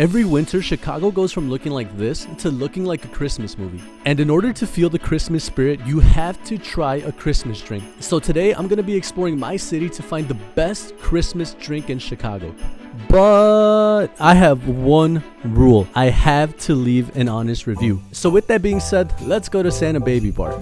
Every winter, Chicago goes from looking like this to looking like a Christmas movie. And in order to feel the Christmas spirit, you have to try a Christmas drink. So today, I'm gonna be exploring my city to find the best Christmas drink in Chicago. But I have one rule. I have to leave an honest review. So with that being said, let's go to Santa Baby Bar.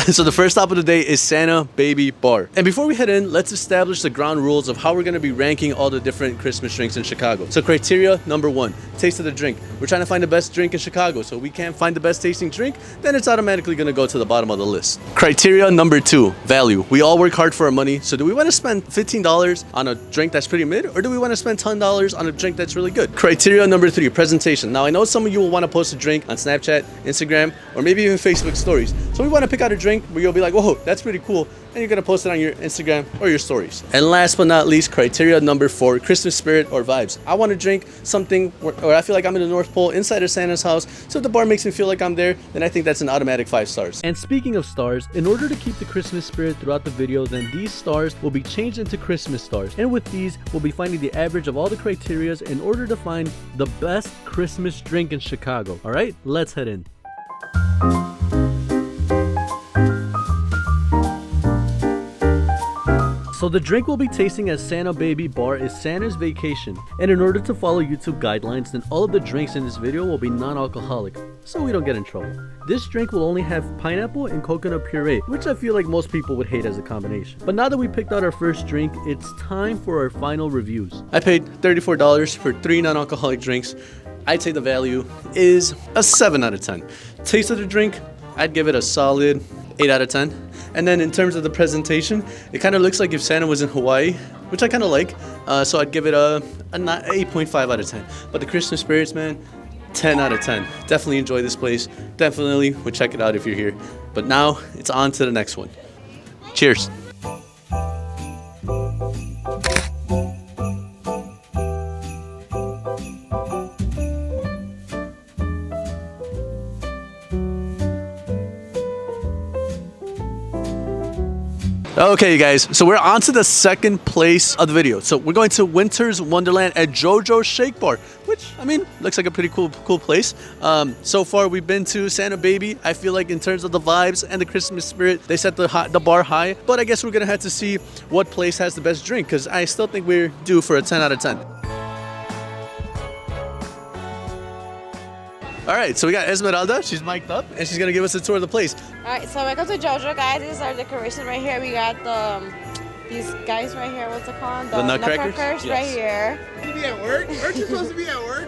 So the first stop of the day is Santa Baby Bar. And before we head in, let's establish the ground rules of how we're going to be ranking all the different Christmas drinks in Chicago. So criteria number 1, taste of the drink. We're trying to find the best drink in Chicago. So if we can't find the best tasting drink, then it's automatically going to go to the bottom of the list. Criteria number 2, value. We all work hard for our money. So do we want to spend $15 on a drink that's pretty mid, or do we want to spend $10 on a drink that's really good? Criteria number 3, presentation. Now I know some of you will want to post a drink on Snapchat, Instagram, or maybe even Facebook stories. So we want to pick out a drink where you'll be like, whoa, that's pretty cool, and you're gonna post it on your Instagram or your stories. And last but not least, criteria number 4, Christmas spirit or vibes. I want to drink something where I feel like I'm in the North Pole inside of Santa's house, so if the bar makes me feel like I'm there, then I think that's an automatic 5 stars. And speaking of stars, in order to keep the Christmas spirit throughout the video, then these stars will be changed into Christmas stars, and with these we'll be finding the average of all the criterias in order to find the best Christmas drink in Chicago. All right, let's head in. So the drink we'll be tasting at Santa Baby Bar is Santa's Vacation. And in order to follow YouTube guidelines, then all of the drinks in this video will be non-alcoholic, so we don't get in trouble. This drink will only have pineapple and coconut puree, which I feel like most people would hate as a combination. But now that we picked out our first drink, it's time for our final reviews. I paid $34 for 3 non-alcoholic drinks. I'd say the value is a 7 out of 10. Taste of the drink, I'd give it a solid 8 out of 10. And then in terms of the presentation, it kind of looks like if Santa was in Hawaii, which I kind of like. So I'd give it a 8.5 out of 10. But the Christmas spirits, man, 10 out of 10. Definitely enjoy this place. Definitely would check it out if you're here. But now it's on to the next one. Cheers. Okay, you guys, so we're on to the second place of the video. So we're going to Winter's Wonderland at JoJo Shake Bar, which, I mean, looks like a pretty cool place. So far, we've been to Santa Baby. I feel like in terms of the vibes and the Christmas spirit, they set the bar high. But I guess we're going to have to see what place has the best drink, because I still think we're due for a 10 out of 10. All right, so we got Esmeralda. She's mic'd up, and she's gonna give us a tour of the place. All right, so welcome to JoJo, guys. This is our decoration right here. We got these guys right here. What's it called? The nutcrackers? Yes. Right here. You be at work? Aren't you supposed to be at work?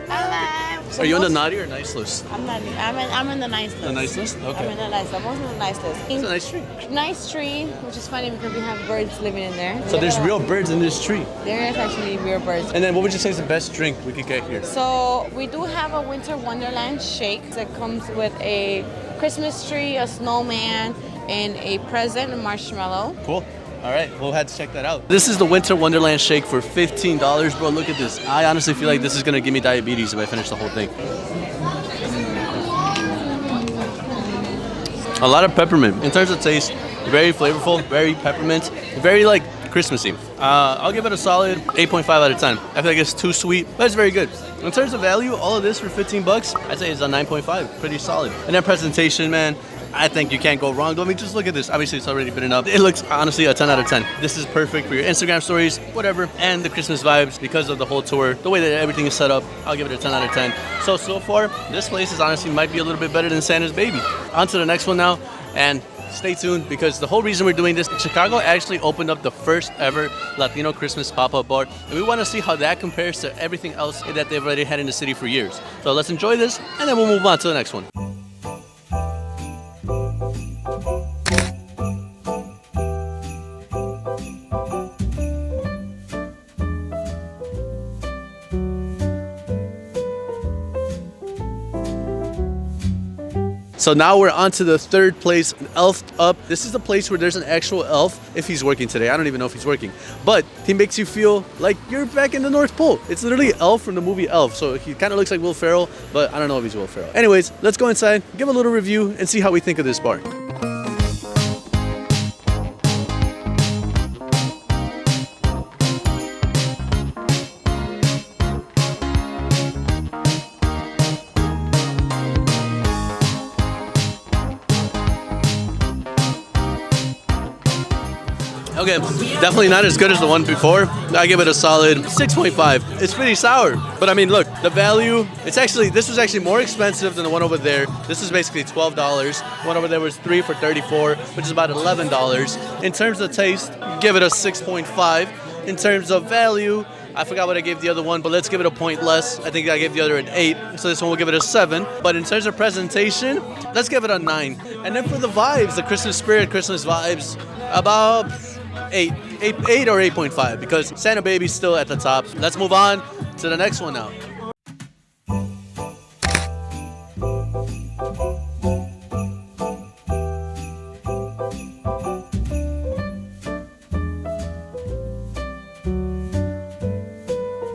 So are you on the naughty or nice list? I'm not. I'm in the nice list. The nice list? Okay. I'm in the nice list. I'm also in the nice list. It's a nice tree. Nice tree, which is funny because we have birds living in there. So there's real birds in this tree. There is actually real birds. And then what would you say is the best drink we could get here? So we do have a Winter Wonderland shake that comes with a Christmas tree, a snowman, and a present, a marshmallow. Cool. All right, we'll have to check that out. This is the Winter Wonderland shake for $15, bro. Look at this. I honestly feel like this is gonna give me diabetes if I finish the whole thing. A lot of peppermint. In terms of taste, very flavorful, very peppermint, very like Christmassy. I'll give it a solid 8.5 out of 10. I feel like it's too sweet, but it's very good. In terms of value, all of this for 15 bucks, I'd say it's a 9.5, pretty solid. And then presentation, man, I think you can't go wrong. I mean, just look at this. Obviously, it's already been enough. It looks, honestly, a 10 out of 10. This is perfect for your Instagram stories, whatever, and the Christmas vibes because of the whole tour. The way that everything is set up, I'll give it a 10 out of 10. So far, this place is honestly might be a little bit better than Santa's Baby. On to the next one now, and stay tuned because the whole reason we're doing this, Chicago actually opened up the first ever Latino Christmas pop-up bar, and we want to see how that compares to everything else that they've already had in the city for years. So let's enjoy this, and then we'll move on to the next one. So now we're on to the third place, Elf Up. This is the place where there's an actual elf, if he's working today. I don't even know if he's working. But he makes you feel like you're back in the North Pole. It's literally Elf from the movie Elf. So he kind of looks like Will Ferrell, but I don't know if he's Will Ferrell. Anyways, let's go inside, give a little review, and see how we think of this bar. Okay, definitely not as good as the one before. I give it a solid 6.5. It's pretty sour, but I mean, look, the value, this was actually more expensive than the one over there. This is basically $12. The one over there was 3 for $34, which is about $11. In terms of taste, give it a 6.5. In terms of value, I forgot what I gave the other one, but let's give it a point less. I think I gave the other an 8, so this one will give it a 7. But in terms of presentation, let's give it a 9. And then for the vibes, the Christmas spirit, Christmas vibes, about 8 or 8.5, because Santa Baby's still at the top. Let's move on to the next one now.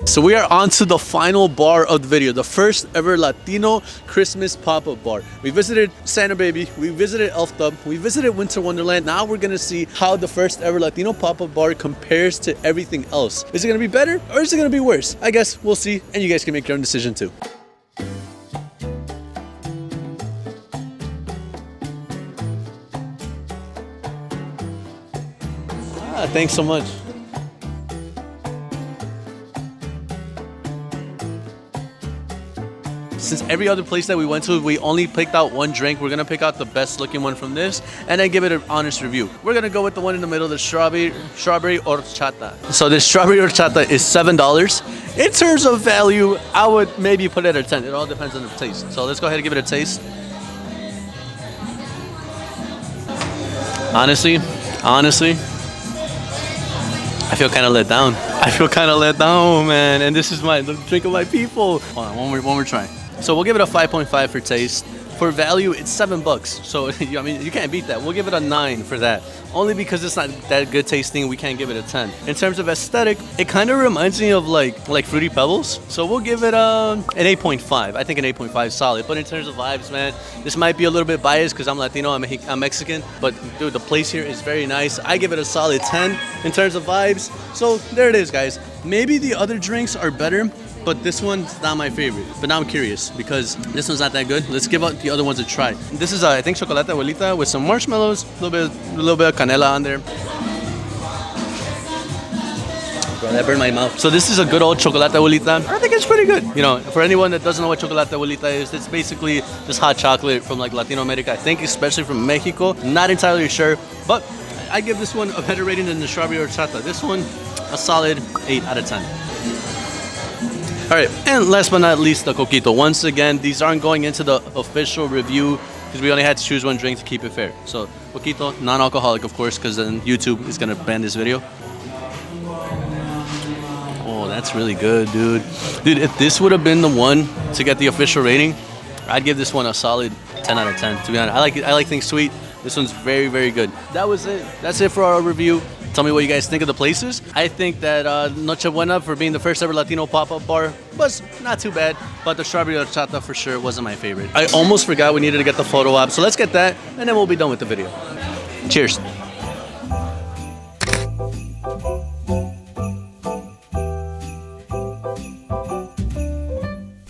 So we are on to the final bar of the video, the first ever Latino Christmas pop-up bar. We visited Santa Baby, we visited Elf Tub, we visited Winter Wonderland. Now we're gonna see how the first ever Latino pop-up bar compares to everything else. Is it gonna be better or is it gonna be worse? I guess we'll see, and you guys can make your own decision too. Thanks so much. Since every other place that we went to, we only picked out one drink, we're gonna pick out the best looking one from this and then give it an honest review. We're gonna go with the one in the middle, the strawberry horchata. So this strawberry horchata is $7. In terms of value, I would maybe put it at a 10. It all depends on the taste. So let's go ahead and give it a taste. Honestly, I feel kind of let down. Man. And this is the drink of my people. Hold on, one more try. So we'll give it a 5.5 for taste. For value, it's $7. So I mean, you can't beat that. We'll give it a 9 for that. Only because it's not that good tasting, we can't give it a 10. In terms of aesthetic, it kind of reminds me of like Fruity Pebbles. So we'll give it an 8.5. I think an 8.5 is solid. But in terms of vibes, man, this might be a little bit biased because I'm Latino, I'm Mexican. But dude, the place here is very nice. I give it a solid 10 in terms of vibes. So there it is, guys. Maybe the other drinks are better, but this one's not my favorite. But now I'm curious because this one's not that good. Let's give out the other ones a try. This is, I think, chocolate abuelita with some marshmallows, a little bit of canela on there. Bro, that burned my mouth. So this is a good old chocolate abuelita. I think it's pretty good. You know, for anyone that doesn't know what chocolate abuelita is, it's basically just hot chocolate from like Latino America. I think especially from Mexico. Not entirely sure, but I give this one a better rating than the strawberry horchata. This one, a solid 8 out of 10. All right, and last but not least, the coquito. Once again, these aren't going into the official review because we only had to choose one drink to keep it fair. So, coquito, non-alcoholic, of course, because then YouTube is gonna ban this video. Oh, that's really good, dude. Dude, if this would have been the one to get the official rating, I'd give this one a solid 10 out of 10. To be honest, I like things sweet. This one's very, very good. That was it. That's it for our review. Tell me what you guys think of the places. I think that Noche Buena, for being the first ever Latino pop-up bar, was not too bad, but the strawberry horchata for sure wasn't my favorite. I almost forgot we needed to get the photo op, so let's get that, and then we'll be done with the video. Cheers.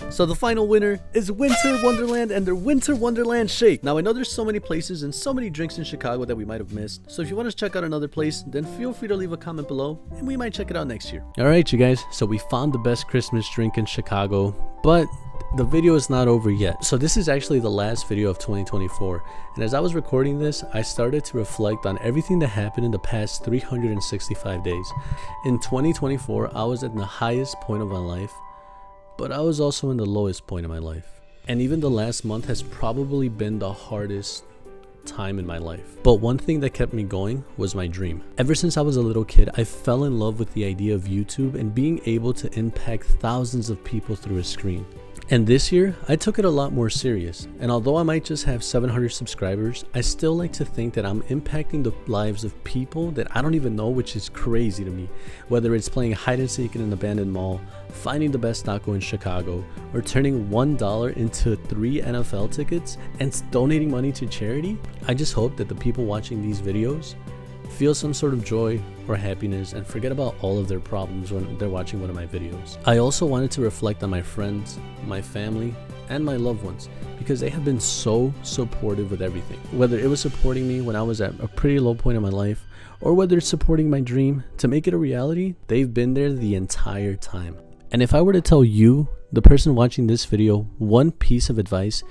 So the final winner is Winter Wonderland and their Winter Wonderland Shake. Now I know there's so many places and so many drinks in Chicago that we might have missed. So if you want to check out another place, then feel free to leave a comment below and we might check it out next year. Alright you guys, so we found the best Christmas drink in Chicago, but the video is not over yet. So this is actually the last video of 2024. And as I was recording this, I started to reflect on everything that happened in the past 365 days. In 2024, I was at the highest point of my life, but I was also in the lowest point in my life. And even the last month has probably been the hardest time in my life. But one thing that kept me going was my dream. Ever since I was a little kid, I fell in love with the idea of YouTube and being able to impact thousands of people through a screen. And this year, I took it a lot more serious. And although I might just have 700 subscribers, I still like to think that I'm impacting the lives of people that I don't even know, which is crazy to me. Whether it's playing hide and seek in an abandoned mall, finding the best taco in Chicago, or turning $1 into 3 NFL tickets and donating money to charity. I just hope that the people watching these videos feel some sort of joy or happiness and forget about all of their problems when they're watching one of my videos. I also wanted to reflect on my friends, my family, and my loved ones because they have been so supportive with everything. Whether it was supporting me when I was at a pretty low point in my life or whether it's supporting my dream to make it a reality, they've been there the entire time. And if I were to tell you, the person watching this video, one piece of advice,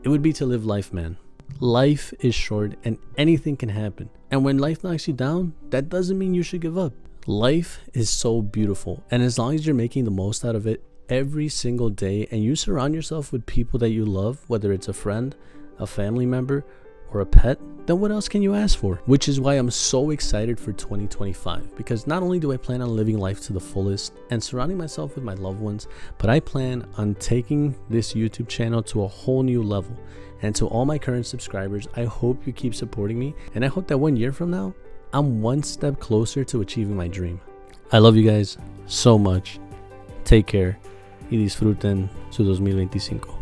it would be to live life, man. Life is short and anything can happen. And when life knocks you down, that doesn't mean you should give up. Life is so beautiful. And as long as you're making the most out of it every single day and you surround yourself with people that you love, whether it's a friend, a family member, or a pet, then what else can you ask for? Which is why I'm so excited for 2025, because not only do I plan on living life to the fullest and surrounding myself with my loved ones, but I plan on taking this YouTube channel to a whole new level. And to all my current subscribers, I hope you keep supporting me, and I hope that 1 year from now, I'm one step closer to achieving my dream. I love you guys so much. Take care y disfruten su 2025.